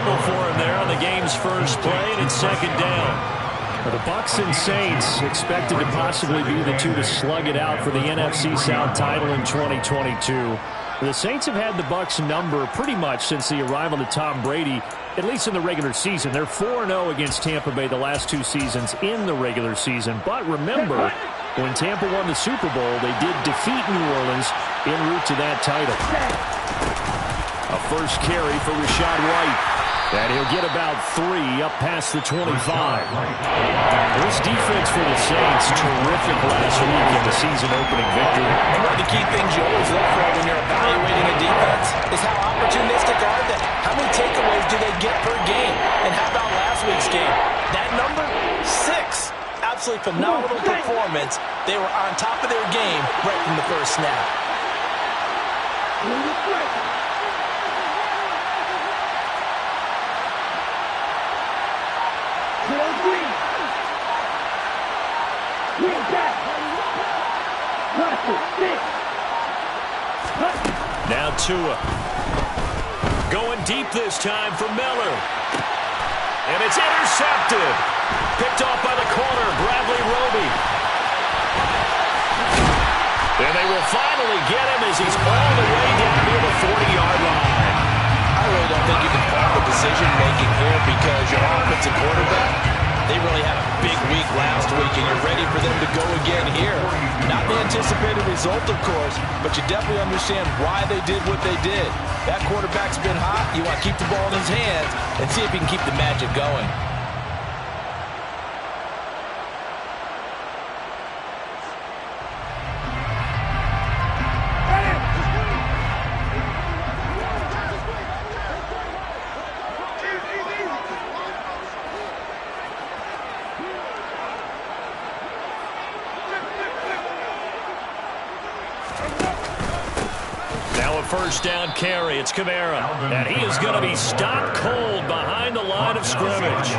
scramble for him there on the game's first play, and it's second down. Well, the Bucs and Saints expected to possibly be the two to slug it out for the NFC South title in 2022. The Saints have had the Bucs number pretty much since the arrival of Tom Brady, at least in the regular season. They're 4-0 against Tampa Bay the last two seasons in the regular season. But remember, when Tampa won the Super Bowl, they did defeat New Orleans en route to that title. A first carry for Rachaad White. And he'll get about 3 up past the 25. This defense for the Saints, terrific last week in the season-opening victory. One of the key things you always look for when you're evaluating a defense is how opportunistic are they? How many takeaways do they get per game? And how about last week's game? That number? 6. Absolutely phenomenal performance. They were on top of their game right from the first snap. Now Tua. Going deep this time for Miller. And it's intercepted. Picked off by the corner, Bradley Roby. And they will finally get him as he's all the way down near the 40-yard line. I really don't think you can fault the decision-making here because your offensive quarterback, they really had a big week last week, and you're ready for them to go again here. Not the anticipated result, of course, but you definitely understand why they did what they did. That quarterback's been hot. You want to keep the ball in his hands and see if he can keep the magic going. First down carry. It's Kamara. And he is going to be stopped cold behind the line of scrimmage.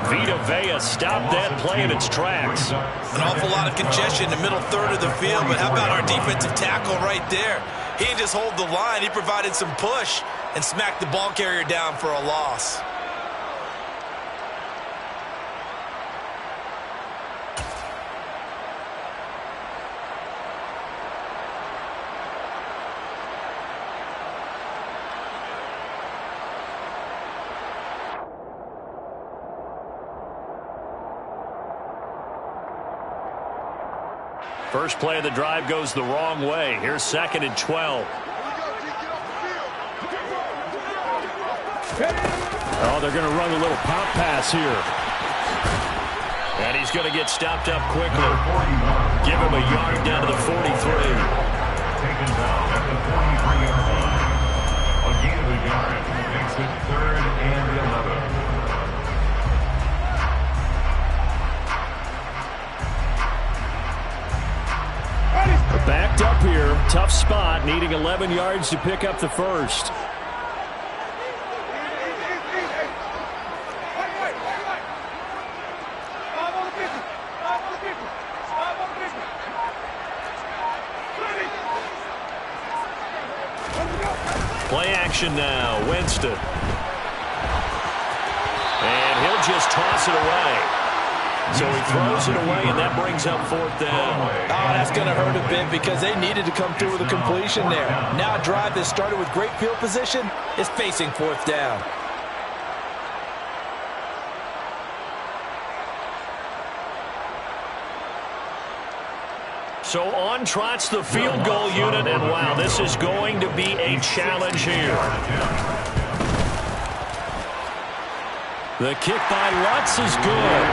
Vita Vea stopped that play in its tracks. An awful lot of congestion in the middle third of the field, but how about our defensive tackle right there? He didn't just hold the line. He provided some push and smacked the ball carrier down for a loss. First play of the drive goes the wrong way. Here's 2nd and 12. Oh, they're going to run a little pop pass here. And he's going to get stopped up quickly. Give him a yard down to the 43. Taken down at the 43-yard line. A gain of a yard makes it 3rd and 11. Backed up here. Tough spot. Needing 11 yards to pick up the first. Play action now. Winston. And he'll just toss it away. So he throws it away, and that brings up 4th down. Oh, that's going to hurt a bit because they needed to come through with a completion there. Now a drive that started with great field position is facing 4th down. So on trots the field goal unit, and wow, this is going to be a challenge here. The kick by Lutz is good.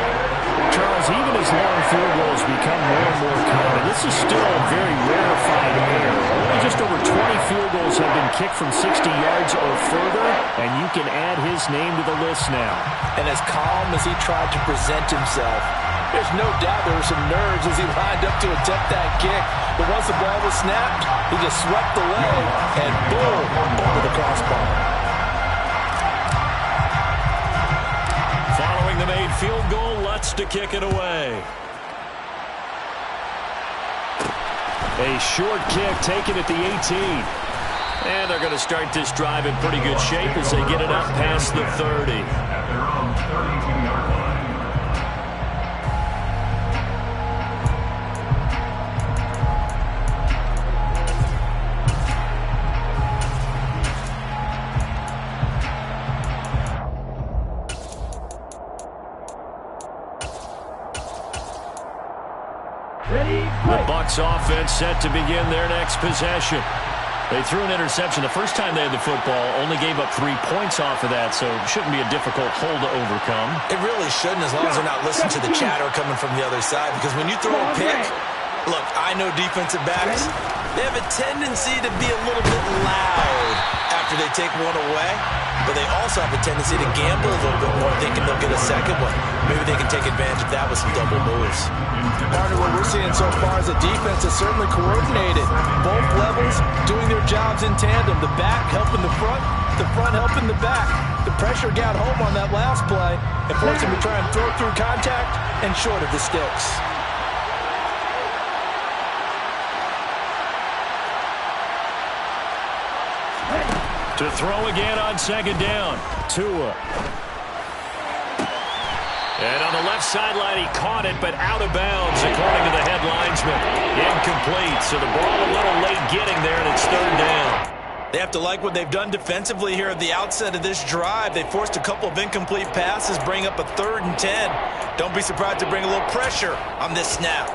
Charles, even as long field goals become more and more common, this is still a very rarefied air. Only just over 20 field goals have been kicked from 60 yards or further, and you can add his name to the list now. And as calm as he tried to present himself, there's no doubt there were some nerves as he lined up to attempt that kick. But once the ball was snapped, he just swept the leg, and boom, over the crossbar. Following the made field goal, Lutz to kick it away. A short kick taken at the 18. And they're going to start this drive in pretty good shape as they get it up past the 30. At their own 32-yard line. The Bucs offense set to begin their next possession. They threw an interception the first time they had the football, only gave up 3 points off of that, so it shouldn't be a difficult hole to overcome. It really shouldn't, as long as they're not listening to the chatter coming from the other side, because when you throw a pick, look, I know defensive backs, they have a tendency to be a little bit loud after they take one away, but they also have a tendency to gamble a little bit more, thinking they'll get a second one. Maybe they can take advantage of that with some double moves. Partner, what we're seeing so far is a defense that's certainly coordinated. Both levels doing their jobs in tandem. The back helping the front helping the back. The pressure got home on that last play and forced him to try and throw through contact and short of the sticks. To throw again on second down. Tua. And on the left sideline, he caught it, but out of bounds, according to the head linesman. Incomplete, so the ball a little late getting there, and it's third down. They have to like what they've done defensively here at the outset of this drive. They forced a couple of incomplete passes, bring up a 3rd and 10. Don't be surprised to bring a little pressure on this snap.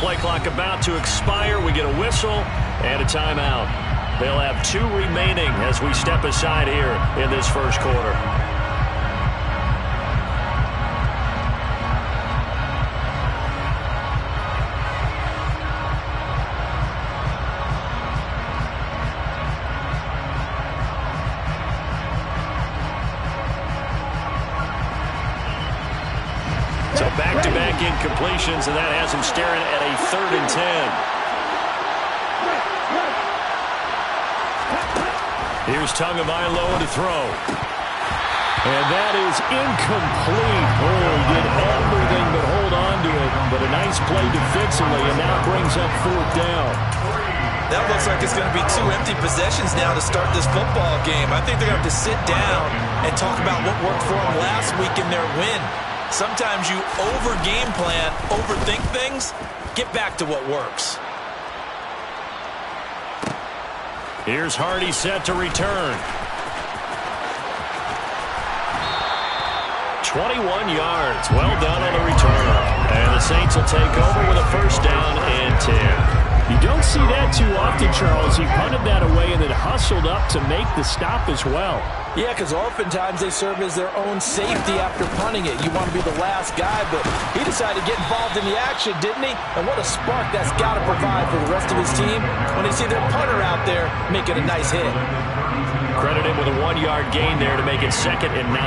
Play clock about to expire. We get a whistle and a timeout. They'll have 2 remaining as we step aside here in this first quarter. So back-to-back incompletions, and that has him staring at a 3rd and 10. Here's Tagovailoa to throw. And that is incomplete. Oh, he did everything but hold on to it. But a nice play defensively, and now brings up 4th down. That looks like it's going to be 2 empty possessions now to start this football game. I think they're going to have to sit down and talk about what worked for them last week in their win. Sometimes you over-game plan, overthink things, get back to what works. Here's Hardy set to return. 21 yards. Well done on the return. And the Saints will take over with a 1st down and 10. You don't see that too often, Charles. He punted that away and then hustled up to make the stop as well. Yeah, because oftentimes they serve as their own safety after punting it. You want to be the last guy, but he decided to get involved in the action, didn't he? And what a spark that's got to provide for the rest of his team when they see their punter out there making a nice hit. Credit him with a 1-yard gain there to make it 2nd and 9.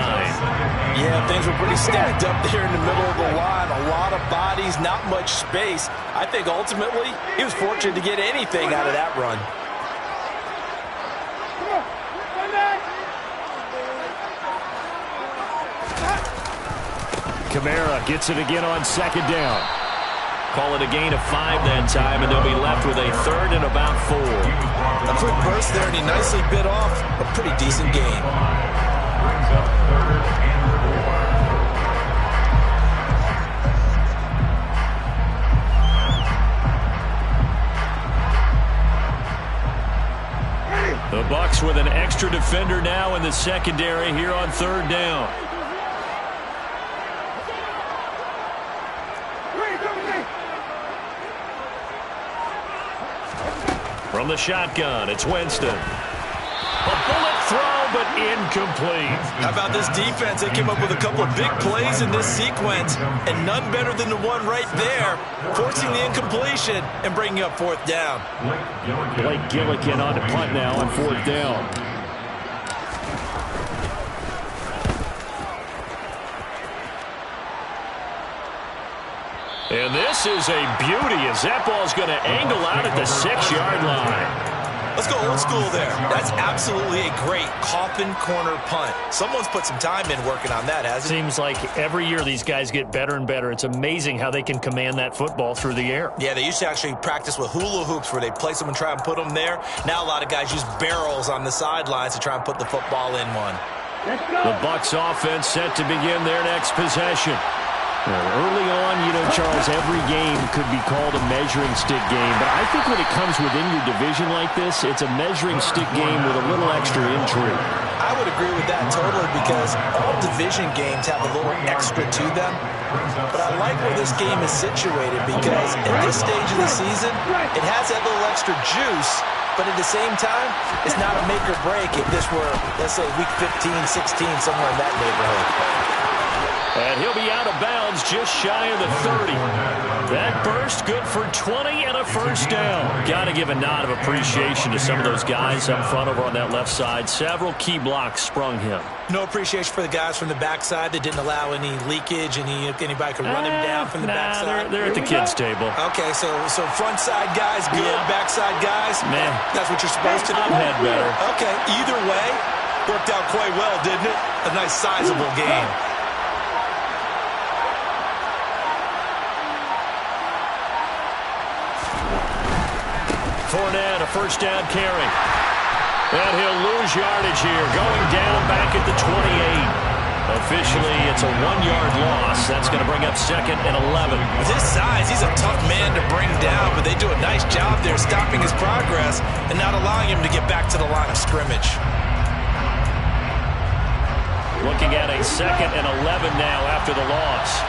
Yeah, things were pretty stacked up there in the middle of the line. A lot of bodies, not much space. I think ultimately he was fortunate to get anything out of that run. Kamara gets it again on 2nd down. Call it a gain of 5 that time, and they'll be left with a 3rd and about 4. A quick burst there, and he nicely bit off a pretty decent gain. Brings up 3rd and 4. The Bucs with an extra defender now in the secondary here on 3rd down. From the shotgun, it's Winston. A bullet throw, but incomplete. How about this defense? They came up with a couple of big plays in this sequence, and none better than the one right there, forcing the incompletion and bringing up 4th down. Blake Gillikin on the punt now on 4th down. And this is a beauty as that ball's going to angle out at the 6-yard line. Let's go old school there. That's absolutely a great coffin corner punt. Someone's put some time in working on that, hasn't it? Seems like every year these guys get better and better. It's amazing how they can command that football through the air. Yeah, they used to actually practice with hula hoops where they place them and try and put them there. Now a lot of guys use barrels on the sidelines to try and put the football in one. The Bucs offense set to begin their next possession. Early on, Charles, every game could be called a measuring stick game, but I think when it comes within your division like this, it's a measuring stick game with a little extra intrigue. I would agree with that totally because all division games have a little extra to them, but I like where this game is situated because at this stage of the season, it has that little extra juice, but at the same time, it's not a make or break if this were, let's say, week 15, 16, somewhere in that neighborhood. And he'll be out of bounds just shy of the 30. That burst good for 20 and a first down. Got to give a nod of appreciation to some of those guys up front over on that left side. Several key blocks sprung him. No appreciation for the guys from the backside that didn't allow any leakage, anybody could run him down from the backside. They're at the kids' table. Okay, so front side guys good, backside guys, man, that's what you're supposed to do. I've had better. Okay, either way, worked out quite well, didn't it? A nice sizable game. Fournette, a first down carry. And he'll lose yardage here, going down back at the 28. Officially, it's a 1-yard loss. That's going to bring up 2nd and 11. With his size, he's a tough man to bring down, but they do a nice job there stopping his progress and not allowing him to get back to the line of scrimmage. Looking at a 2nd and 11 now after the loss.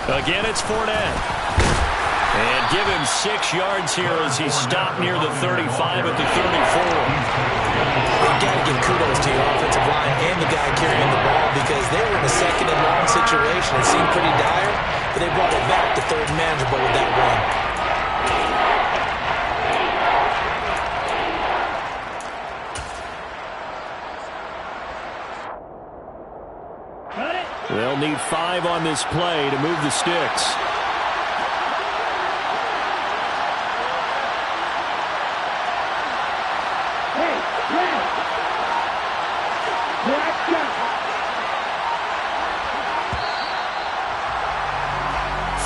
Again, it's Fournette. And give him 6 yards here as he stopped near the 35 at the 34. You got to give kudos to your offensive line and the guy carrying the ball because they were in a 2nd and long situation. It seemed pretty dire, but they brought it back to 3rd and manageable with that run. They'll need 5 on this play to move the sticks.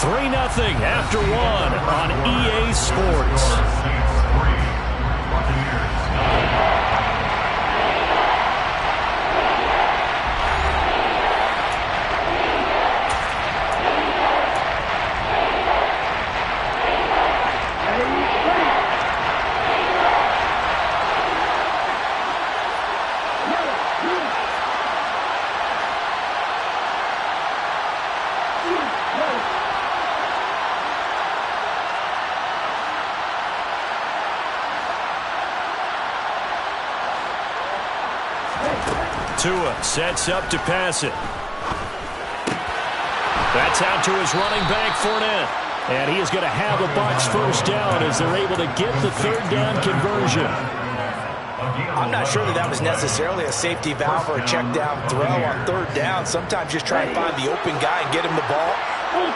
Three 0 after 1 on EA Sports. Tua sets up to pass it. That's out to his running back, Fournette. And he is going to have a Bucs first down as they're able to get the 3rd down conversion. I'm not sure that was necessarily a safety valve or a check down throw on 3rd down. Sometimes just try and find the open guy and get him the ball.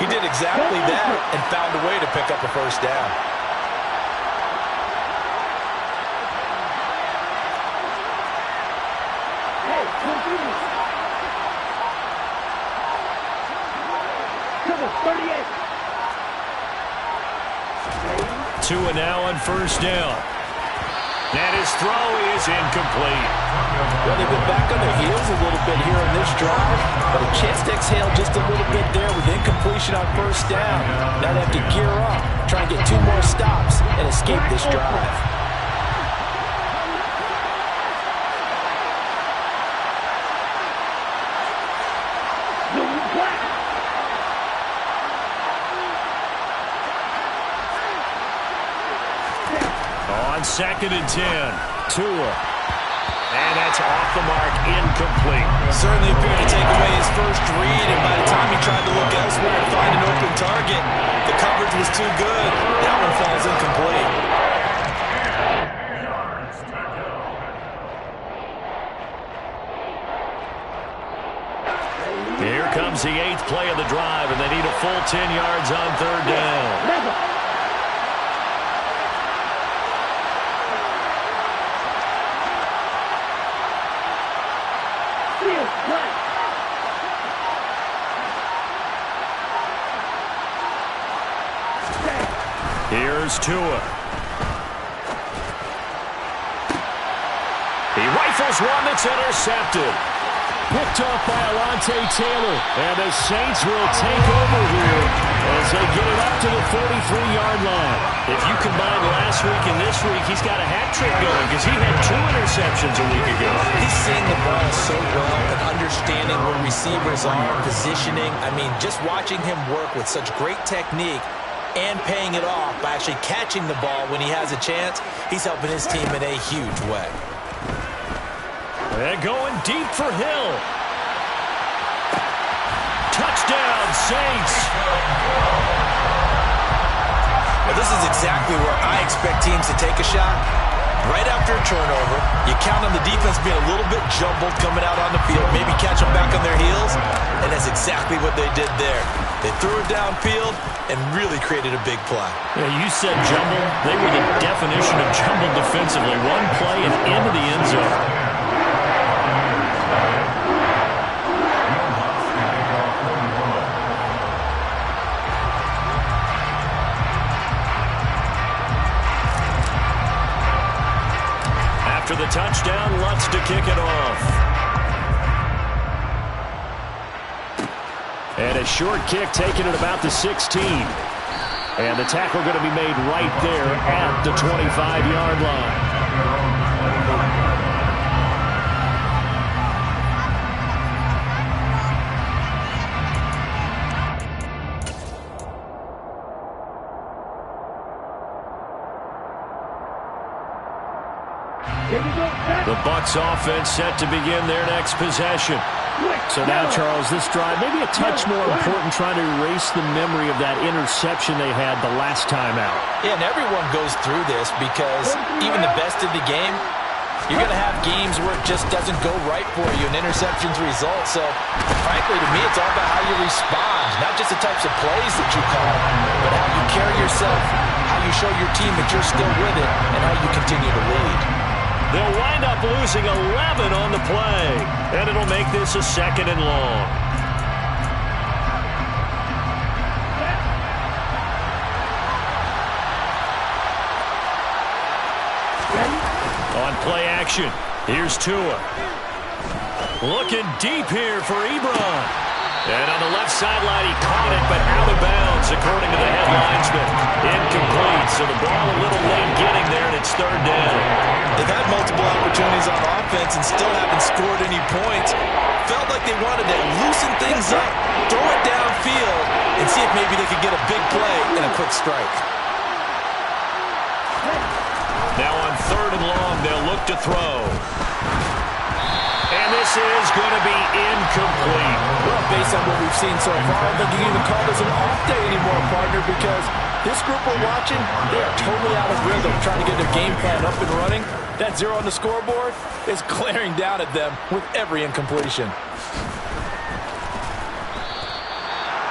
He did exactly that and found a way to pick up a first down. Tua now on first down. And his throw is incomplete. Well, they've been back on their heels a little bit here on this drive, but a chance to exhale just a little bit there with incompletion on first down. Now they have to gear up, try and get 2 more stops and escape this drive. On 2nd and 10, Tua. And that's off the mark, incomplete. Certainly appeared to take away his first read, and by the time he tried to look elsewhere and find an open comes the 8th play of the drive, and they need a full 10 yards on 3rd down. Here's Tua. He rifles one that's intercepted. Picked off by Alontae Taylor. And the Saints will take over here as they get it up to the 43-yard line. If you combine last week and this week, he's got a hat trick going because he had 2 interceptions a week ago. He's seeing the ball so well and understanding where receivers are, positioning. I mean, just watching him work with such great technique and paying it off by actually catching the ball when he has a chance, he's helping his team in a huge way. And going deep for Hill. Touchdown, Saints. Well, this is exactly where I expect teams to take a shot. Right after a turnover, you count on the defense being a little bit jumbled coming out on the field, maybe catch them back on their heels, and that's exactly what they did there. They threw it downfield and really created a big play. Yeah, you said jumbled. They were the definition of jumbled defensively. One play and into the end zone. After the touchdown, Lutz to kick it off. And a short kick taken at about the 16. And the tackle going to be made right there at the 25-yard line. The Bucs offense set to begin their next possession. So now, Charles, this drive maybe a touch more important, trying to erase the memory of that interception they had the last time out. Yeah, and everyone goes through this because even the best of the game, you're going to have games where it just doesn't go right for you, and interceptions result. So, frankly, to me, it's all about how you respond, not just the types of plays that you call, but how you carry yourself, how you show your team that you're still with it, and how you continue to lead. They'll wind up losing 11 on the play, and it'll make this a 2nd and long. On play action, here's Tua. Looking deep here for Ebron. And on the left sideline, he caught it, but out of bounds, according to the head linesman. Incomplete, so the ball a little late getting there, and it's 3rd down. They've had multiple opportunities on offense and still haven't scored any points. Felt like they wanted to loosen things up, throw it downfield, and see if maybe they could get a big play and a quick strike. Now on 3rd and long, they'll look to throw. And this is going to be incomplete. Well, based on what we've seen so far, I don't think you can even call this an off day anymore, partner, because this group we're watching, they are totally out of rhythm, trying to get their game plan up and running. That 0 on the scoreboard is glaring down at them with every incompletion.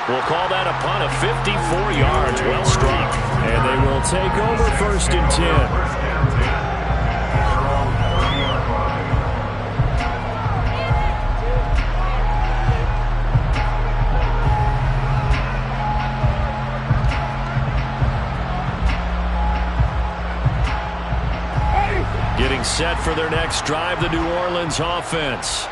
We'll call that a punt of 54 yards. Well struck. And they will take over 1st and 10. Getting set for their next drive, the New Orleans offense.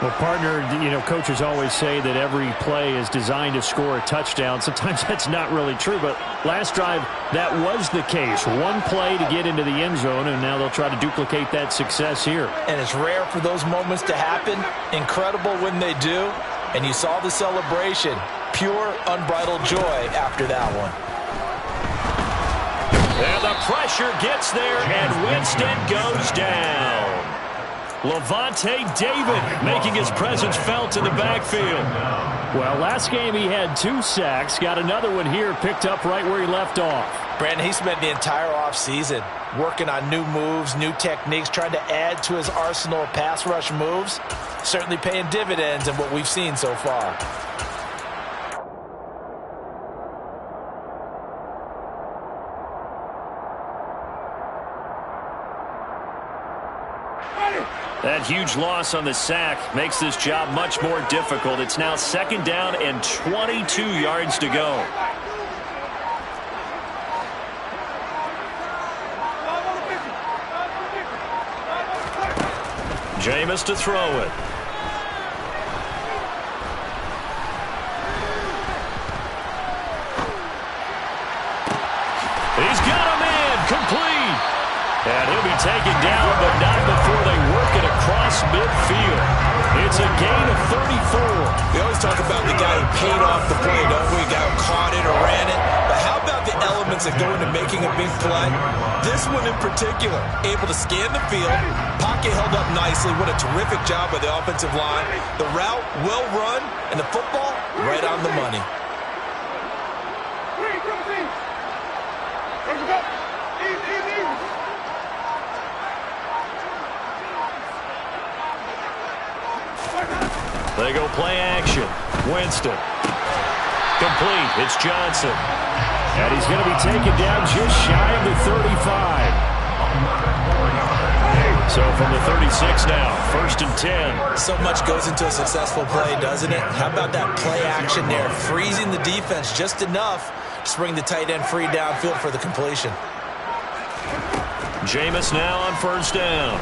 Well, partner, coaches always say that every play is designed to score a touchdown. Sometimes that's not really true, but last drive, that was the case. One play to get into the end zone, and now they'll try to duplicate that success here. And it's rare for those moments to happen. Incredible when they do. And you saw the celebration. Pure, unbridled joy after that one. And the pressure gets there, and Winston goes down. Levante David making his presence felt in the backfield. Well, last game he had 2 sacks. Got another one here, picked up right where he left off. Brandon, he spent the entire offseason working on new moves, new techniques, trying to add to his arsenal of pass rush moves. certainly paying dividends in what we've seen so far. That huge loss on the sack makes this job much more difficult. It's now 2nd down and 22 yards to go. Jameis to throw it. He's got a man complete. And he'll be taken down, but not before they work it across midfield. It's a gain of 34. We always talk about the guy who paid off the play, don't we? The guy who caught it or ran it. But how about the elements that go into making a big play? This one in particular, able to scan the field, pocket held up nicely. What a terrific job by the offensive line. The route, well run, and the football, right on the money. They go play action. Winston. Complete. It's Johnson. And he's going to be taken down just shy of the 35. So from the 36 now, 1st and 10. So much goes into a successful play, doesn't it? How about that play action there? Freezing the defense just enough to bring the tight end free downfield for the completion. Jameis now on 1st down.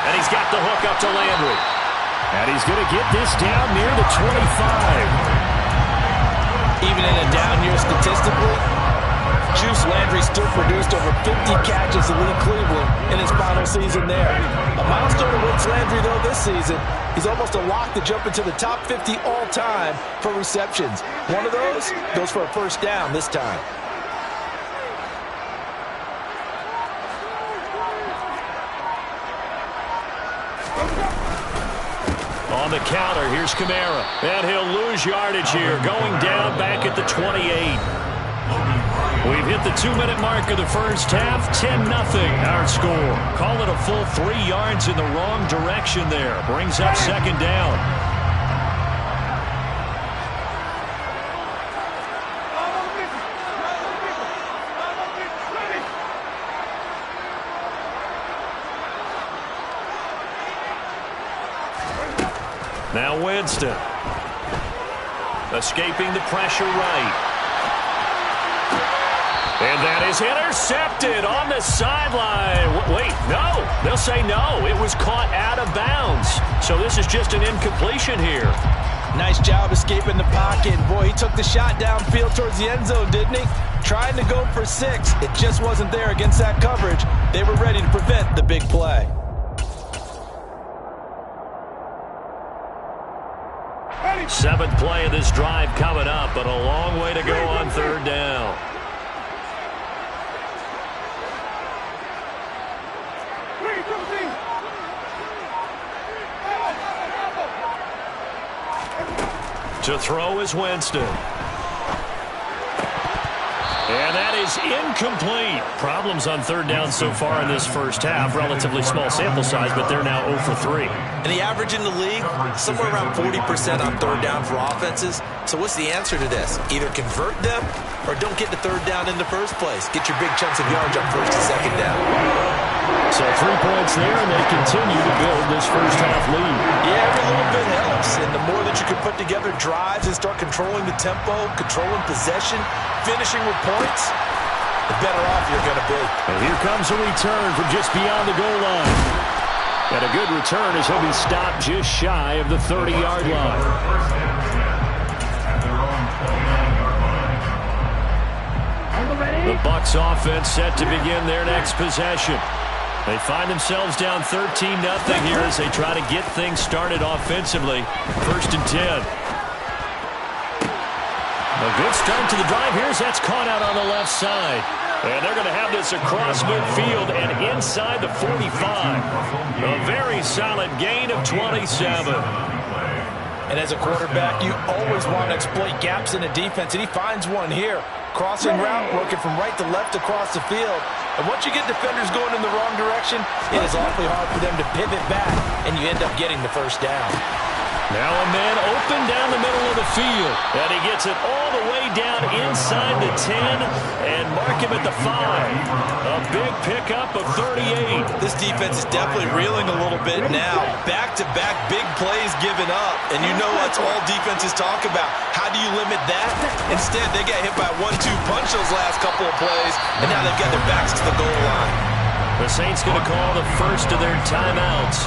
And he's got the hook up to Landry. And he's going to get this down near the 25. Even in a down year statistically, Juse Landry still produced over 50 catches to lead Cleveland in his final season there. A milestone awaits Landry, though, this season. He's almost a lock to jump into the top 50 all-time for receptions. One of those goes for a 1st down this time. On the counter, here's Kamara. And he'll lose yardage here, going down back at the 28. We've hit the 2-minute mark of the first half. 10-0 our score. Call it a full 3 yards in the wrong direction there. Brings up 2nd down. Now Winston. Escaping the pressure right. And that is intercepted on the sideline. Wait, no. They'll say no. It was caught out of bounds. So this is just an incompletion here. Nice job escaping the pocket. Boy, he took the shot downfield towards the end zone, didn't he? Trying to go for 6. It just wasn't there against that coverage. They were ready to prevent the big play. Seventh play of this drive coming up, but a long way to go on 3rd down. To throw is Winston. And that is incomplete. Problems on 3rd down so far in this first half. Relatively small sample size, but they're now 0 for 3. And the average in the league, somewhere around 40% on 3rd down for offenses. So what's the answer to this? Either convert them or don't get the 3rd down in the first place. Get your big chunks of yards on 1st and 2nd down. So 3 points there, and they continue to build this first half lead. Yeah, every little bit helps. And the more that you can put together drives and start controlling the tempo, controlling possession, finishing with points, the better off you're going to be. And here comes a return from just beyond the goal line. And a good return as he'll be stopped just shy of the 30-yard line. The Bucs offense set to begin their next possession. They find themselves down 13-0 here as they try to get things started offensively. 1st and 10. A good start to the drive here as that's caught out on the left side. And they're going to have this across midfield and inside the 45. A very solid gain of 27. And as a quarterback, you always want to exploit gaps in the defense, and he finds one here. Crossing route, working from right to left across the field. And once you get defenders going in the wrong direction, it is awfully hard for them to pivot back, and you end up getting the first down. Now a man open down the middle of the field. And he gets it all the way down inside the 10 and mark him at the 5. A big pickup of 38. This defense is definitely reeling a little bit now. Back-to-back big plays given up. And you know what all defenses talk about. How do you limit that? Instead, they get hit by a 1-2 punch those last couple of plays, and now they've got their backs to the goal line. The Saints going to call the first of their timeouts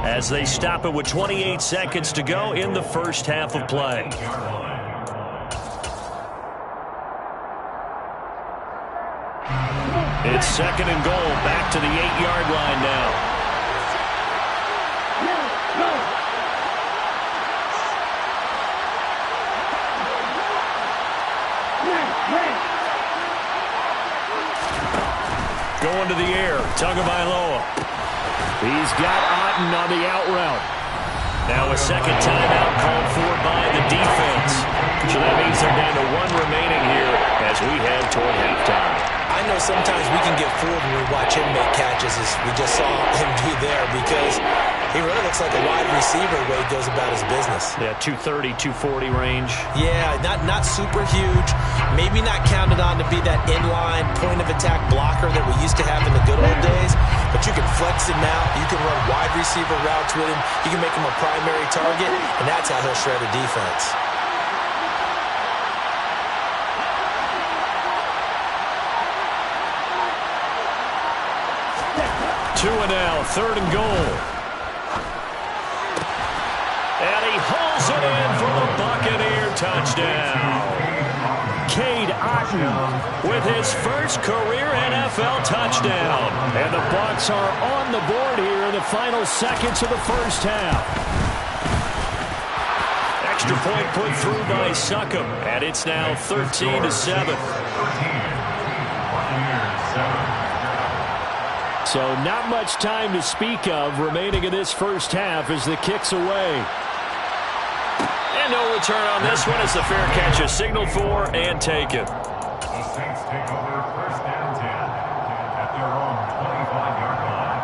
as they stop it with 28 seconds to go in the first half of play. It's second and goal, back to the 8-yard line now. Going to the air, Tagovailoa. He's got Otten on the out route. Now a second timeout called for by the defense. So that means they're down to 1 remaining here as we head toward halftime. I know sometimes we can get fooled when we watch him make catches, as we just saw him do there, because he really looks like a wide receiver the way he goes about his business. Yeah, 230, 240 range. Yeah, not super huge. Maybe not counted on to be that inline point-of-attack blocker that we used to have in the good old days, but you can flex him out. You can run wide receiver routes with him. You can make him a primary target, and that's how he'll shred a defense. 2 and now, third and goal. And he hauls it in for the Buccaneer touchdown. Cade Otten with his first career NFL touchdown. And the Bucs are on the board here in the final seconds of the first half. Extra point put through by Succop, and it's now 13-7. So not much time to speak of remaining in this first half as the kick's away. And no return on this one as the fair catch is signaled for and taken. The Saints take over first and 10 at their own 25-yard line.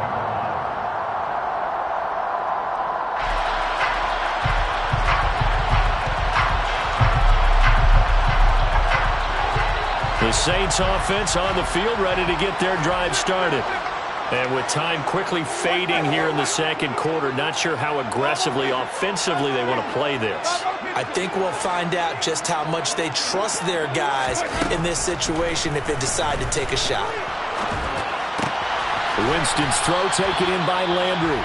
The Saints offense on the field ready to get their drive started. And with time quickly fading here in the second quarter, not sure how aggressively, offensively they want to play this. I think we'll find out just how much they trust their guys in this situation if they decide to take a shot. Winston's throw taken in by Landry.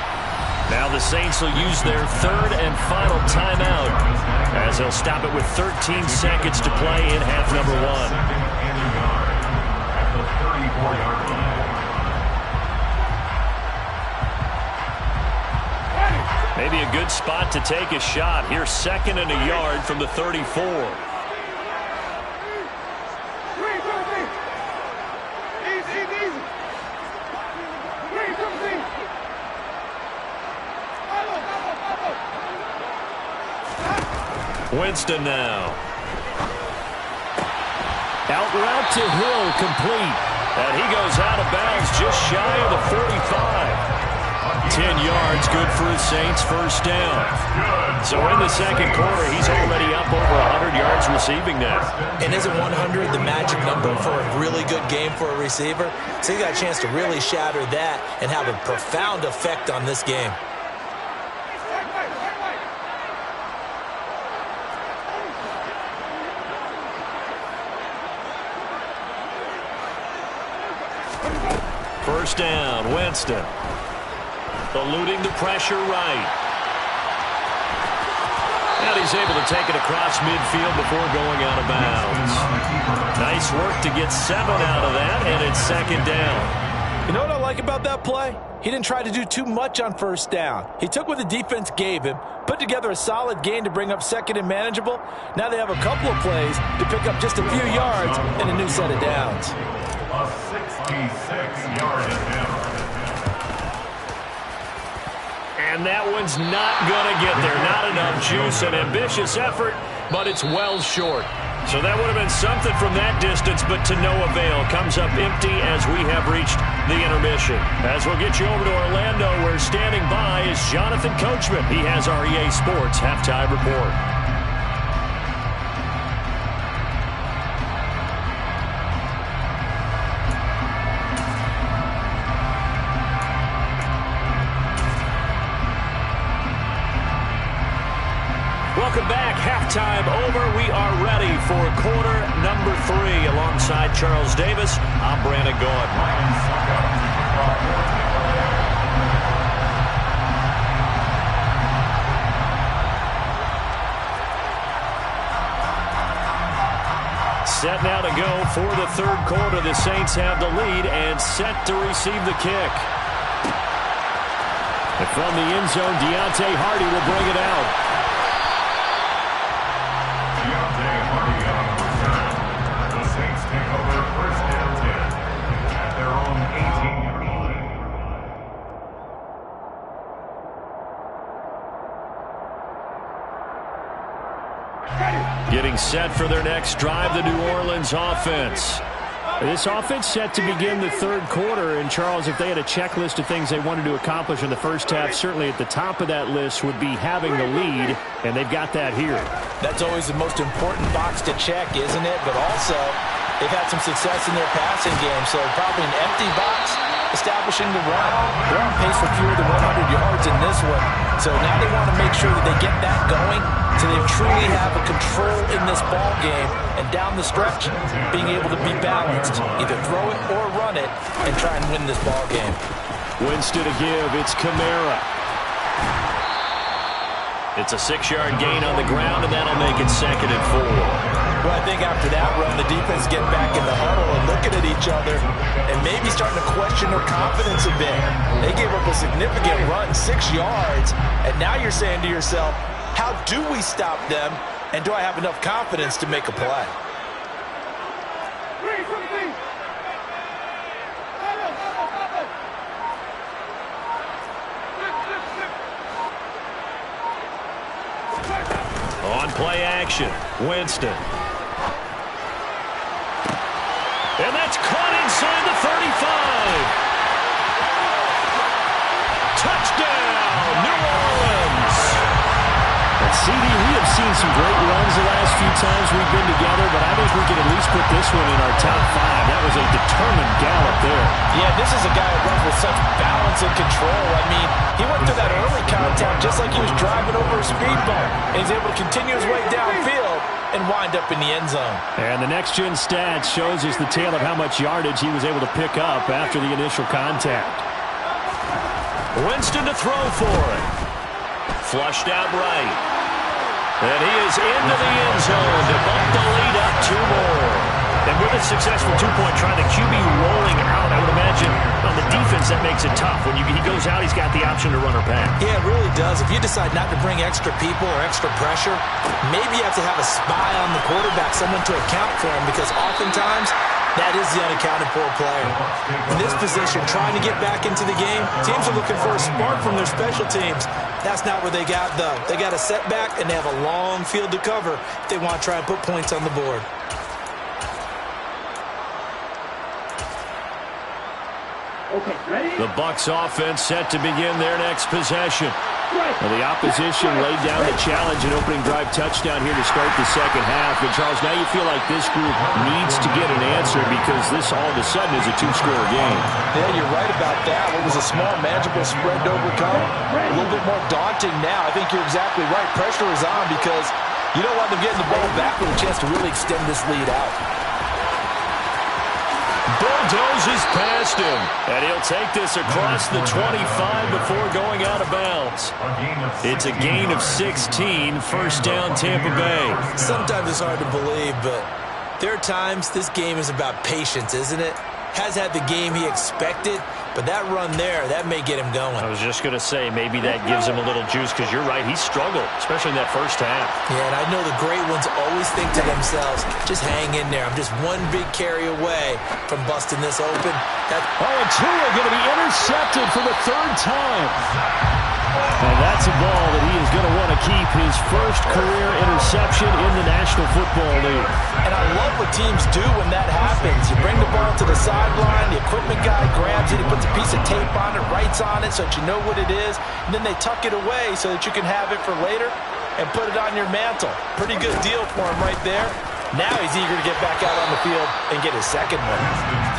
Now the Saints will use their third and final timeout as they'll stop it with 13 seconds to play in half number 1. At the 34-yard line. Maybe a good spot to take a shot. Here's second and a yard from the 34. Winston now. Out route to Hill, complete. And he goes out of bounds just shy of the 45. 10 yards, good for his Saints, first down. So in the second quarter, he's already up over 100 yards receiving now. And isn't 100 the magic number for a really good game for a receiver? So he got a chance to really shatter that and have a profound effect on this game. First down, Winston. Eluding the pressure right. And he's able to take it across midfield before going out of bounds. Nice work to get 7 out of that, and it's second down. You know what I like about that play? He didn't try to do too much on first down. He took what the defense gave him, put together a solid gain to bring up second and manageable. Now they have a couple of plays to pick up just a few yards and a new set of downs. A 66-yard attempt. And that one's not going to get there. Not enough juice. An ambitious effort, but it's well short. So that would have been something from that distance, but to no avail. Comes up empty as we have reached the intermission. As we'll get you over to Orlando, where standing by is Jonathan Coachman. He has our EA Sports Halftime Report. Welcome back. Halftime over. We are ready for quarter number 3. Alongside Charles Davis, I'm Brandon Gaud. Set now to go for the third quarter. The Saints have the lead and set to receive the kick. And from the end zone, Deontay Hardy will bring it out. Getting set for their next drive, the New Orleans offense. This offense set to begin the third quarter, and Charles, if they had a checklist of things they wanted to accomplish in the first half, certainly at the top of that list would be having the lead, and they've got that here. That's always the most important box to check, isn't it? But also, they've had some success in their passing game, so probably an empty box establishing the run. They're on pace for fewer than 100 yards in this one, so now they want to make sure that they get that going so they truly have a control in this ball game, and down the stretch, being able to be balanced, either throw it or run it, and try and win this ball game. Winston to give, it's Kamara. It's a 6-yard gain on the ground, and that'll make it 2nd and 4. Well, I think after that run, the defense get back in the huddle and looking at each other and maybe starting to question their confidence a bit. They gave up a significant run, 6 yards, and now you're saying to yourself, how do we stop them, and do I have enough confidence to make a play? On play action, Winston. And that's caught inside the 35. Touchdown, New Orleans. And CD, we have seen some great runs the last few times we've been together, but I think we can at least put this one in our top 5. That was a determined gallop there. Yeah, this is a guy who runs with such balance and control. I mean, he went through that early contact just like he was driving over a speed bump, and he's able to continue his way downfield and wind up in the end zone. And the next-gen stats shows us the tale of how much yardage he was able to pick up after the initial contact. Winston to throw for it. Flushed out right. And he is into the end zone to bump the lead up 2 more. And with a successful 2-point try, the QB rolling out, I would imagine on the defense that makes it tough. When he goes out, he's got the option to run or pass. Yeah, it really does. If you decide not to bring extra people or extra pressure, maybe you have to have a spy on the quarterback, someone to account for him, because oftentimes that is the unaccounted for player. In this position, trying to get back into the game, teams are looking for a spark from their special teams. That's not where they got, though. They got a setback, and they have a long field to cover if they want to try and put points on the board. Okay, ready? The Bucs offense set to begin their next possession. Well, the opposition laid down the challenge and opening drive touchdown here to start the second half. And, Charles, now you feel like this group needs to get an answer because this all of a sudden is a 2-score game. Yeah, you're right about that. What was a small, manageable spread to overcome, a little bit more daunting now. I think you're exactly right. Pressure is on because you don't want them getting the ball back with a chance to really extend this lead out. Bulldozes past him, and he'll take this across the 25 before going out of bounds. It's a gain of 16, first down Tampa Bay. Sometimes it's hard to believe, but there are times this game is about patience, isn't it? Has had the game he expected, but that run there, that may get him going. I was just going to say, maybe that gives him a little juice, because you're right, he struggled, especially in that first half. Yeah, and I know the great ones always think to themselves, just hang in there. I'm just one big carry away from busting this open. And Tua going to be intercepted for the 3rd time. And that's a ball that he is going to want to keep, his first career interception in the National Football League. And I love what teams do when that happens. You bring the ball to the sideline, the equipment guy grabs it, he puts a piece of tape on it, writes on it so that you know what it is, and then they tuck it away so that you can have it for later and put it on your mantle. Pretty good deal for him right there. Now he's eager to get back out on the field and get his second one.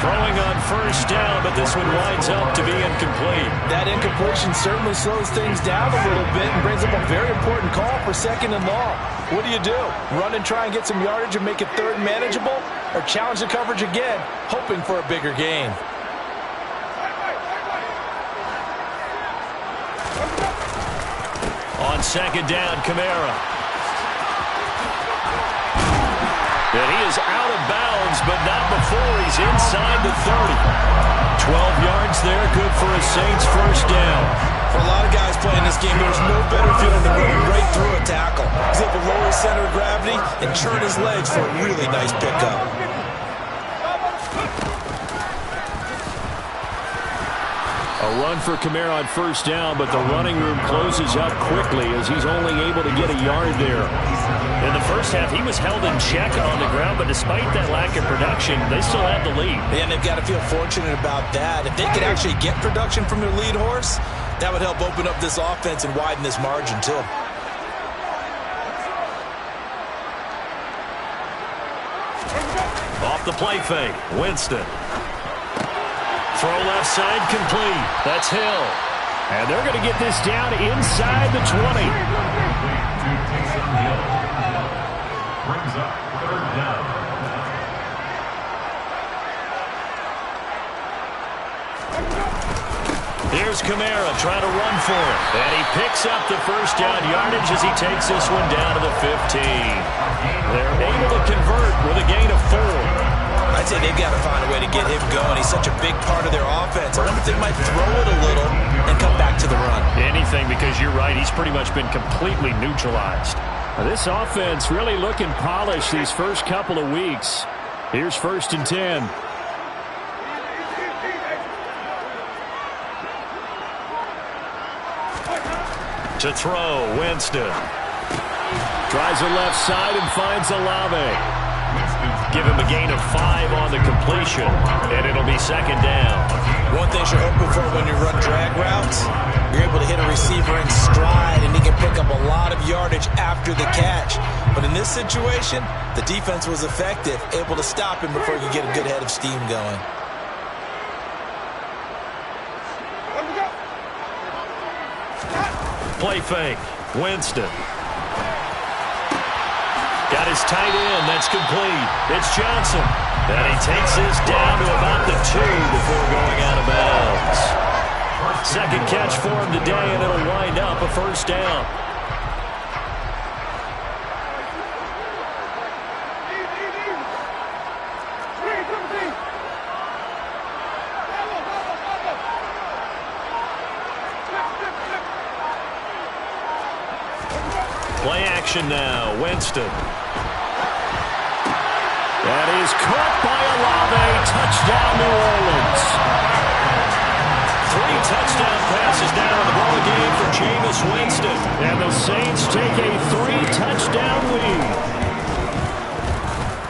Throwing on first down, but this one winds up to be incomplete. That incompletion certainly slows things down a little bit and brings up a very important call for second and long. What do? Run and try and get some yardage and make it third and manageable? Or challenge the coverage again, hoping for a bigger gain? On second down, Kamara. And he is out of bounds, but not before he's inside the 30. 12 yards there, good for a Saints first down. For a lot of guys playing this game, there's no better feeling than running right through a tackle. He's able to lower his center of gravity and turn his legs for a really nice pickup. A run for Kamara on first down, but the running room closes up quickly as he's only able to get a yard there. In the first half, he was held in check on the ground, but despite that lack of production, they still had the lead. And they've got to feel fortunate about that. If they could actually get production from their lead horse, that would help open up this offense and widen this margin, too. Off the play fake, Winston. Throw left side complete. That's Hill. And they're going to get this down inside the 20. Brings up third down. Here's Kamara trying to run for it. And he picks up the first down yardage as he takes this one down to the 15. They're able to convert with a gain of 4. I'd say they've got to find a way to get him going. He's such a big part of their offense. I wonder if they might throw it a little and come back to the run. Anything, because you're right, he's pretty much been completely neutralized. Now, this offense really looking polished these first couple of weeks. Here's first and 10. To throw, Winston. Tries the left side and finds Olave. Give him a gain of 5 on the completion, and it'll be second down. One thing you're hoping for when you run drag routes, you're able to hit a receiver in stride, and he can pick up a lot of yardage after the catch. But in this situation, the defense was effective, able to stop him before he could get a good head of steam going. Play fake, Winston. Got his tight end, that's complete. It's Johnson. And he takes this down to about the 2 before going out of bounds. Second catch for him today, and it'll wind up a first down. Play action now, Winston. That is caught by Olave. Touchdown, New Orleans. 3 touchdown passes now in the ball game for Jameis Winston. And the Saints take a 3-touchdown lead.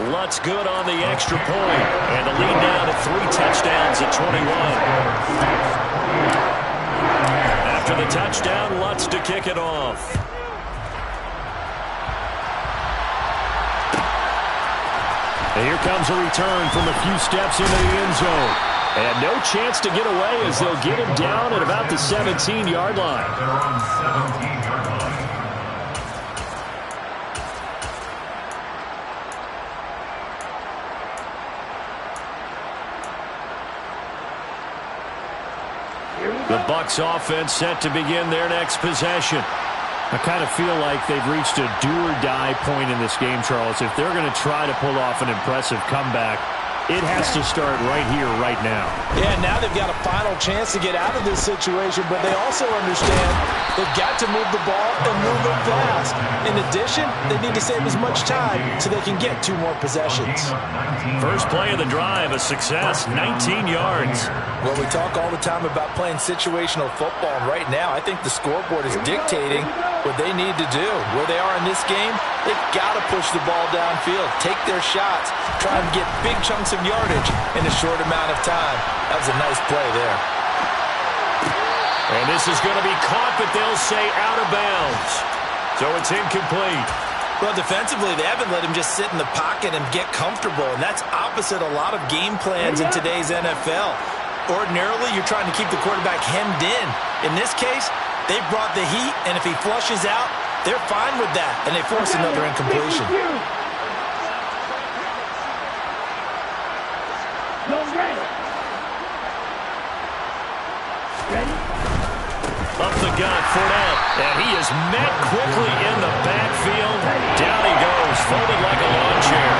Lutz good on the extra point. And the lead now to 3 touchdowns at 21. After the touchdown, Lutz to kick it off. And here comes a return from a few steps into the end zone. And no chance to get away as they'll get him down at about the 17-yard line. They're on 17-yard line. The Bucs offense set to begin their next possession. I kind of feel like they've reached a do-or-die point in this game, Charles. If they're going to try to pull off an impressive comeback, It has to start right here, right now. Yeah, now they've got a final chance to get out of this situation, but they also understand they've got to move the ball and move it fast. In addition, they need to save as much time so they can get 2 more possessions. First play of the drive, a success, 19 yards. Well, we talk all the time about playing situational football, and right now I think the scoreboard is dictating what they need to do. Where they are in this game, they've got to push the ball downfield, take their shots, try and get big chunks of yardage in a short amount of time. That was a nice play there. And this is going to be caught, but they'll say out of bounds. So it's incomplete. Well, defensively, they haven't let him just sit in the pocket and get comfortable, and that's opposite a lot of game plans in today's NFL. Ordinarily, you're trying to keep the quarterback hemmed in. In this case, they brought the heat, and if he flushes out, they're fine with that, and they force another incompletion. Up the gut, Fournette, and he is met quickly in the backfield. Down he goes, folded like a lawn chair.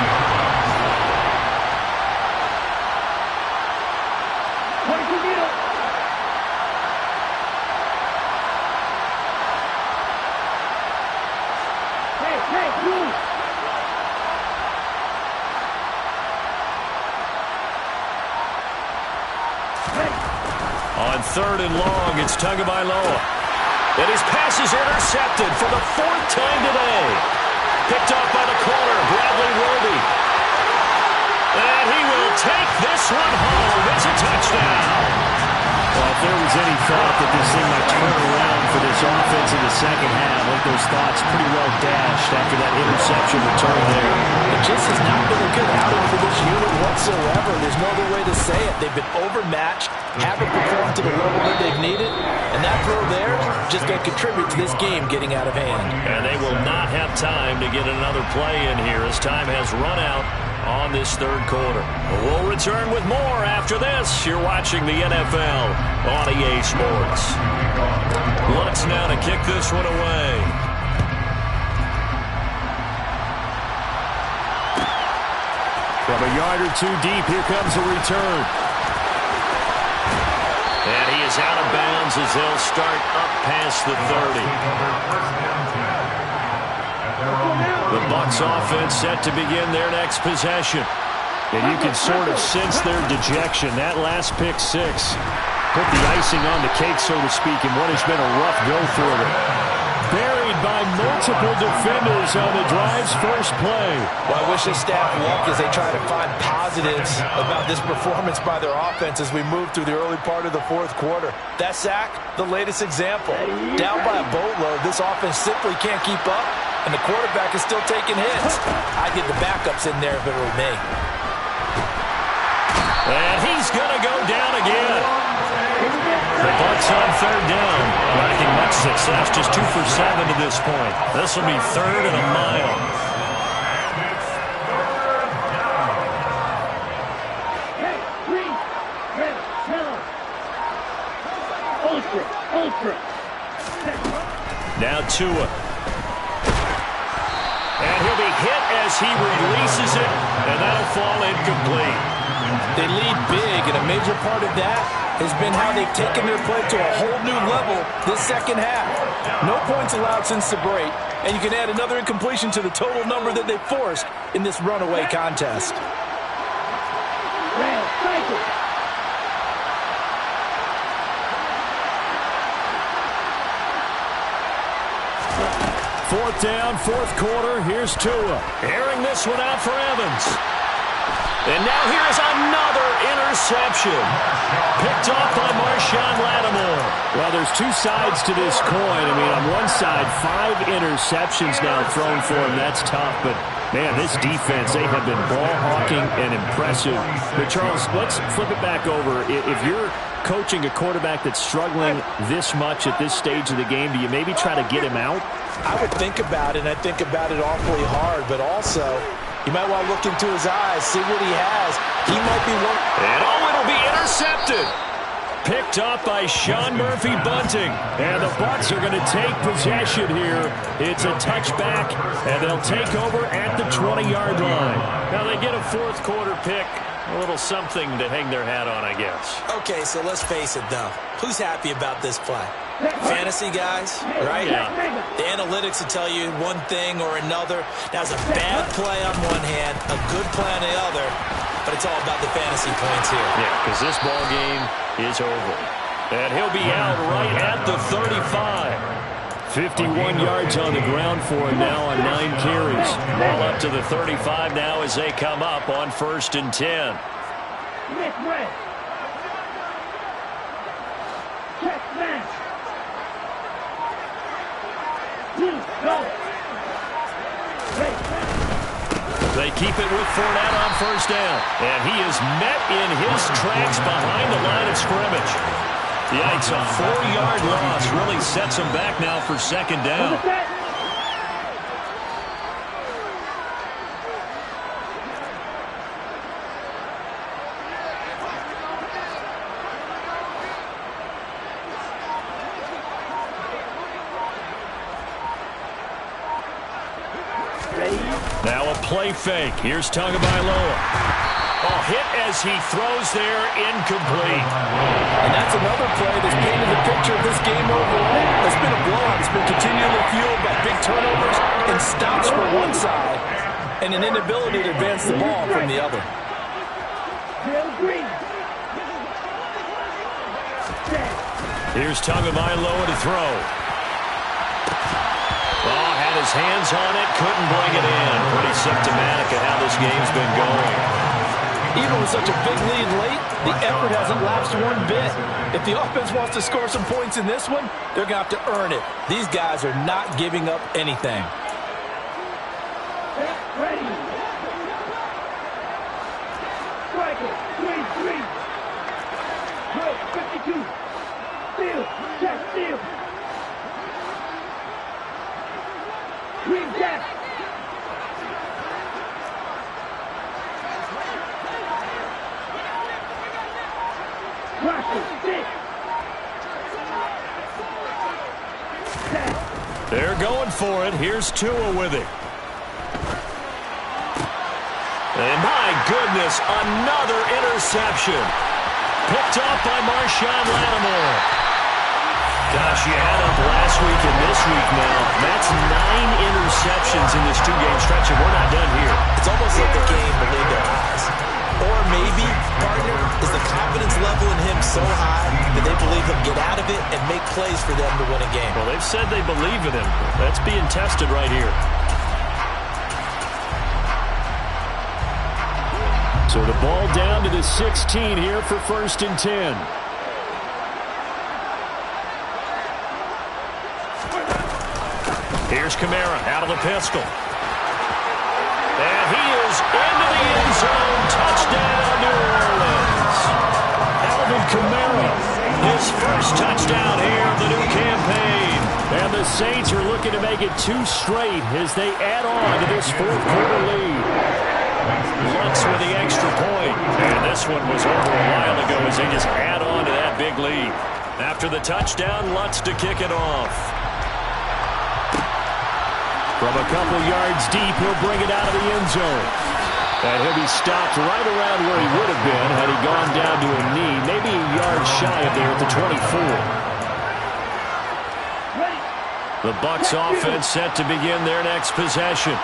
On 3rd and long, it's Tagovailoa. And his pass is intercepted for the 4th time today. Picked off by the corner, Bradley Roby. And he will take this one home. It's a touchdown. Well, if there was any thought that this thing might turn around for this offense in the second half, I think those thoughts pretty well dashed after that interception return there. It just has not been a good outing for this unit whatsoever. There's no other way to say it. They've been overmatched, haven't performed to the level that they've needed, and that throw there just going to contribute to this game getting out of hand. And they will not have time to get another play in here as time has run out on this 3rd quarter. We'll return with more after this. You're watching the NFL on EA Sports. Lutz now to kick this one away. From a yard or 2 deep, here comes a return. And he is out of bounds as they'll start up past the 30. The Bucs offense set to begin their next possession. And you can sort of sense their dejection. That last pick 6 put the icing on the cake, so to speak, in what has been a rough go for them. Buried by multiple defenders on the drive's first play. Well, I wish the staff luck as they try to find positives about this performance by their offense as we move through the early part of the 4th quarter. That sack, the latest example. Down by a boatload, this offense simply can't keep up, and the quarterback is still taking hits. I get the backups in there if it were me. And he's going to go down again. The Bucs on 3rd down, lacking much success, just 2 for 7 to this point. This will be 3rd and a mile. Now Tua. And he'll be hit as he releases it, and that'll fall incomplete. They lead big, and a major part of that has been how they've taken their play to a whole new level this second half. No points allowed since the break, and you can add another incompletion to the total number that they forced in this runaway contest. Fourth down, 4th quarter. Here's Tua. Airing this one out for Evans. And now here's another interception. Picked off by Marshawn Lattimore. Well, there's 2 sides to this coin. I mean, on one side, 5 interceptions now thrown for him. That's tough. But, man, this defense, they have been ball hawking and impressive. But, Charles, let's flip it back over. If you're coaching a quarterback that's struggling this much at this stage of the game, do you maybe try to get him out? I would think about it, and I think about it awfully hard. But also, you might want to look into his eyes, see what he has. He might be one. And it'll be intercepted. Picked up by Sean Murphy Bunting. And the Bucs are going to take possession here. It's a touchback, and they'll take over at the 20-yard line. Now they get a 4th quarter pick A little something to hang their hat on, I guess. Okay, so let's face it, though. Who's happy about this play? Fantasy guys, right? Yeah. The analytics will tell you one thing or another. That's a bad play on one hand, a good play on the other, but it's all about the fantasy points here. Yeah, because this ball game is over. And he'll be out right at the 35. 51 yards on the ground for him now on 9 carries. Ball up to the 35 now as they come up on 1st and 10. They keep it with Fournette on 1st down. And he is met in his tracks behind the line of scrimmage. Yikes, a 4-yard loss really sets him back now for 2nd down. Now a play fake. Here's Tagovailoa. Oh, hit as he throws there, incomplete. And that's another play that's painted the picture of this game overall. It's been a blowout. It's been continually fueled by big turnovers and stops for one side and an inability to advance the ball from the other. Here's Tagovailoa to throw. Oh, had his hands on it, couldn't bring it in. Pretty symptomatic of how this game's been going. Even with such a big lead late, the effort hasn't lapsed one bit. If the offense wants to score some points in this one, they're going to have to earn it. These guys are not giving up anything. Ready. Striker, 3-3. Rope, 52. Steal, check, steal. Green jack. They're going for it. Here's Tua with it. And my goodness, another interception. Picked up by Marshawn Lattimore. Gosh, you had up last week and this week now. That's 9 interceptions in this 2-game stretch, and we're not done here. It's almost like the game believed their eyes. Or maybe, partner, is the confidence level in him so high that they believe he'll get out of it and make plays for them to win a game. Well, they've said they believe in him. That's being tested right here. So the ball down to the 16 here for 1st and 10. Here's Kamara out of the pistol. And he is into the end zone. Touchdown, New Orleans. Alvin Kamara, his first touchdown here of the new campaign. And the Saints are looking to make it 2 straight as they add on to this 4th-quarter lead. Lutz with the extra point. And this one was over a while ago as they just add on to that big lead. After the touchdown, Lutz to kick it off. From a couple yards deep, he'll bring it out of the end zone. And he'll be stopped right around where he would have been had he gone down to a knee, maybe a yard shy of there at the 24. The Bucs offense set to begin their next possession.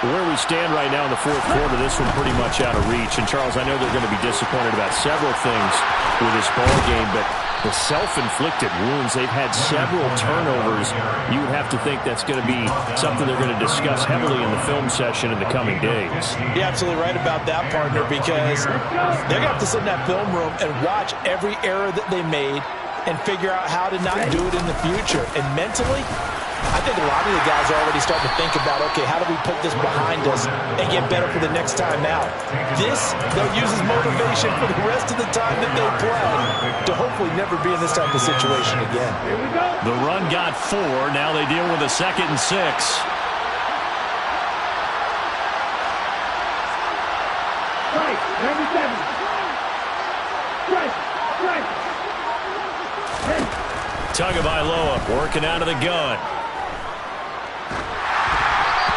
Where we stand right now in the 4th quarter, this one pretty much out of reach. And, Charles, I know they're going to be disappointed about several things with this ball game, but the self-inflicted wounds, they've had several turnovers. You would have to think that's going to be something they're going to discuss heavily in the film session in the coming days. You're absolutely right about that, partner, because they're going to have to sit in that film room and watch every error that they made and figure out how to not do it in the future. And mentally, I think a lot of the guys are already starting to think about, okay, how do we put this behind us and get better for the next time out? This, they'll use as motivation for the rest of the time that they play to hopefully never be in this type of situation again. The run got 4. Now they deal with a 2nd and 6. Strike, number 7. Strike, strike. Tagovailoa working out of the gun.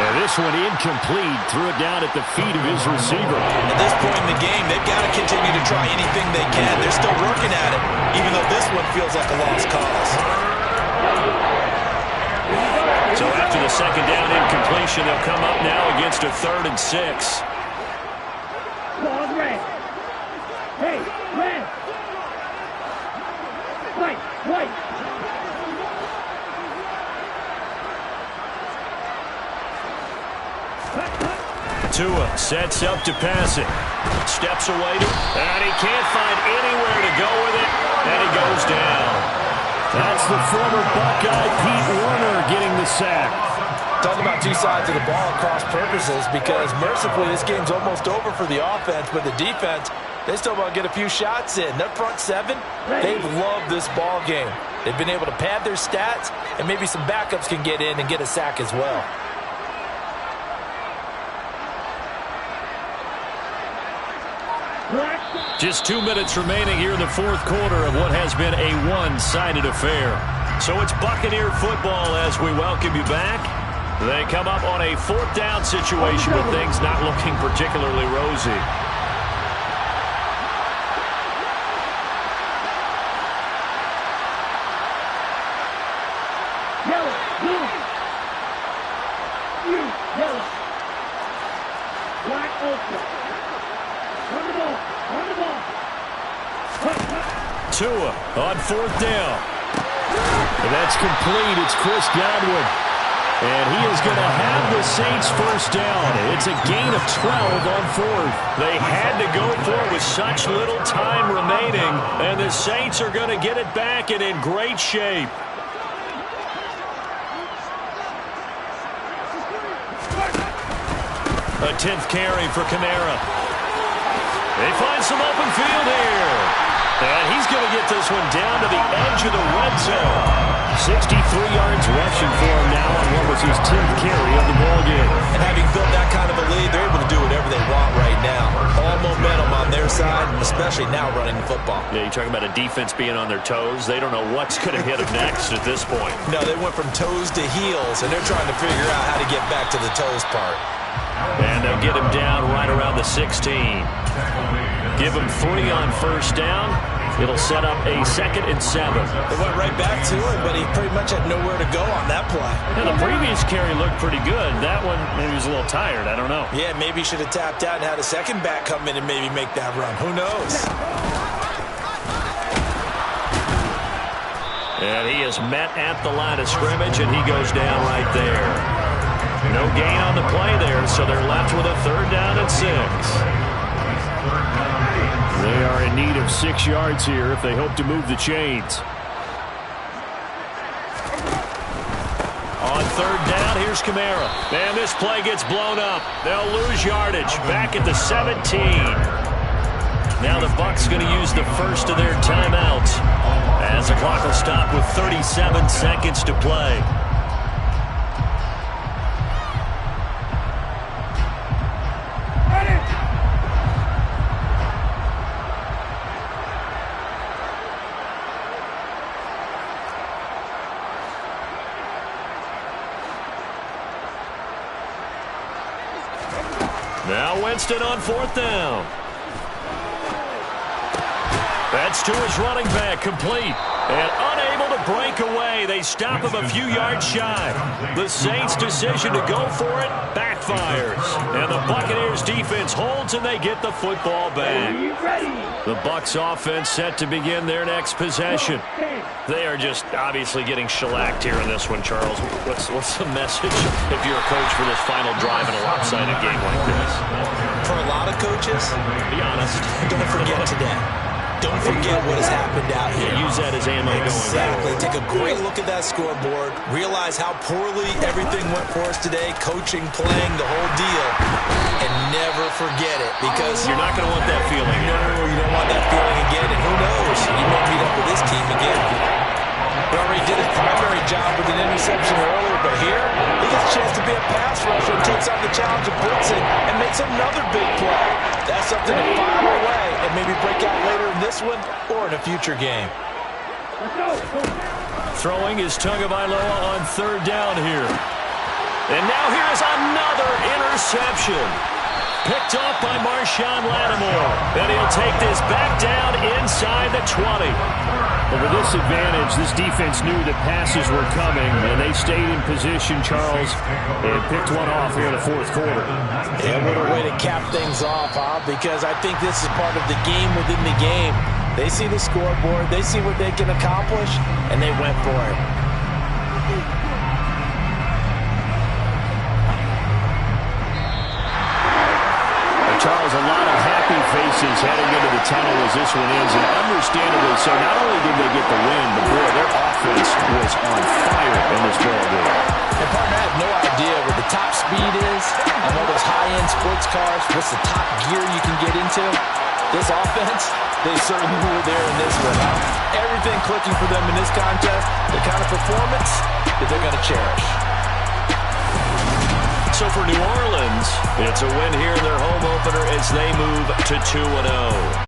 And this one incomplete. Threw it down at the feet of his receiver. At this point in the game, they've got to continue to try anything they can. They're still working at it, even though this one feels like a lost cause. So after the second down incompletion, they'll come up now against a 3rd and 6. Ball's red. Hey, red. White, white. Tua sets up to pass it. Steps away, and he can't find anywhere to go with it, and he goes down. That's the former Buckeye Pete Werner getting the sack. Talking about two sides of the ball at cross purposes, because mercifully this game's almost over for the offense, but the defense, they still want to get a few shots in. That front seven, they've loved this ball game. They've been able to pad their stats, and maybe some backups can get in and get a sack as well. Just 2 minutes remaining here in the 4th quarter of what has been a one-sided affair. So it's Buccaneer football as we welcome you back. They come up on a 4th down situation with things not looking particularly rosy. Yellow, blue. You, yellow. Black, ultra. Run the ball, run the ball. Tua on 4th down. And that's complete. It's Chris Godwin. And he is going to have the Saints first down. It's a gain of 12 on 4th. They had to go for it with such little time remaining. And the Saints are going to get it back and in great shape. A 10th carry for Kamara. They find some open field here. And he's going to get this one down to the edge of the red zone. 63 yards rushing for him now on what was his 10th carry of the ballgame. And having built that kind of a lead, they're able to do whatever they want right now. All momentum on their side, especially now running the football. Yeah, you're talking about a defense being on their toes. They don't know what's going to hit them next at this point. No, they went from toes to heels, and they're trying to figure out how to get back to the toes part. And they'll get him down right around the 16. Give him 3 on first down. It'll set up a 2nd and 7. They went right back to it, but he pretty much had nowhere to go on that play. And the previous carry looked pretty good. That one, maybe he was a little tired. I don't know. Yeah, maybe he should have tapped out and had a second back come in and maybe make that run. Who knows? And he is met at the line of scrimmage, and he goes down right there. No gain on the play there, so they're left with a 3rd down and 6. They are in need of 6 yards here if they hope to move the chains. On 3rd down, here's Kamara. And this play gets blown up. They'll lose yardage. Back at the 17. Now the Bucs going to use the first of their timeouts as the clock will stop with 37 seconds to play. Now Winston on 4th down. That's to his running back, complete. And unable to break away. They stop him a few yards shy. The Saints' decision to go for it backfires. And the Buccaneers' defense holds, and they get the football back. The Bucs offense set to begin their next possession. They are just obviously getting shellacked here in this one, Charles. What's the message if you're a coach for this final drive in a lopsided game like this? For a lot of coaches, Be honest. don't forget today. Don't forget what has happened out here. Use that as ammo going Exactly. forward. Take a great look at that scoreboard. Realize how poorly everything went for us today. Coaching, playing, the whole deal. And never forget it, because You're not going to want that feeling. no, you don't want that feeling again. And who knows? You may meet up with this team again. He already did his primary job with an interception earlier, but here he gets a chance to be a pass rusher and takes on the challenge of blitzing and makes another big play. That's something to file away and maybe break out later in this one or in a future game. Let's go. Throwing is Tagovailoa on 3rd down here. And now here is another interception. Picked off by Marshawn Lattimore. And he'll take this back down inside the 20. And with this advantage, this defense knew that passes were coming, and they stayed in position, Charles, and picked one off here in the fourth quarter. And what a way to cap things off, huh? Because I think this is part of the game within the game. They see the scoreboard, they see what they can accomplish, and they went for it. Charles, a lot of happy faces heading into the tunnel as this one ends, and understandably so. Not only did they get the win, but boy, their offense was on fire in this ball game. And partner, I have no idea what the top speed is on all those high-end sports cars. What's the top gear you can get into? This offense, they certainly were there in this one. Huh? Everything clicking for them in this contest, the kind of performance that they're going to cherish. So for New Orleans, it's a win here in their home opener as they move to 2-0.